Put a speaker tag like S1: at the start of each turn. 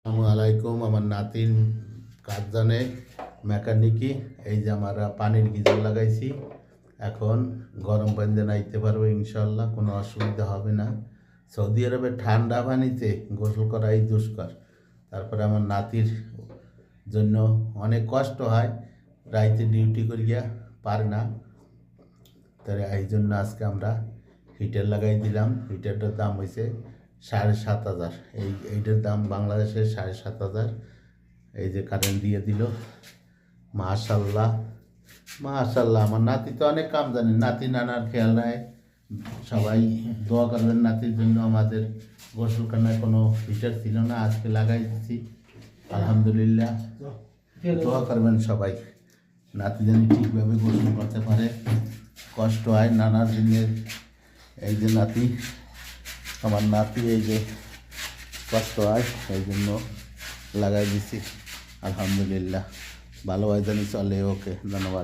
S1: আসসালামু আলাইকুম। আমার নাতির কাজ জানে মেকানিকি। এই যে আমরা পানির গিজার লাগাইছি, এখন গরম পানিতে নাইতে পারবো ইনশাল্লাহ, কোনো অসুবিধা হবে না। সৌদি আরবে ঠান্ডা পানিতে গোসল করাই দুষ্কর। তারপরে আমার নাতির জন্য অনেক কষ্ট হয়, রাইতে ডিউটি করিয়া পারে না, তাই এই জন্য আজকে আমরা হিটার লাগাই দিলাম। হিটারটার দাম হয়েছে 7,500। এইটার দাম বাংলাদেশে 7,500। এই যে কারেন্ট দিয়ে দিল, মাশাল্লাহ মাশাল্লাহ। আমার নাতি তো অনেক কাম জানে, নাতি নানার খেয়াল নেয়। সবাই দোয়া করবেন নাতির জন্য। আমাদের গোসলখানায় কোনো হিটার ছিল না, আজকে লাগাই দিচ্ছি আলহামদুলিল্লাহ। দোয়া করবেন সবাই, নাতি যেন ঠিকভাবে গোসল করতে পারে। কষ্ট হয় নানার দিনের। এই যে নাতি, আমার নাতি এই যে কষ্ট হয়, এই জন্য লাগাই দিছি আলহামদুলিল্লাহ। ভালো হয় জানি চলে। ওকে, ধন্যবাদ।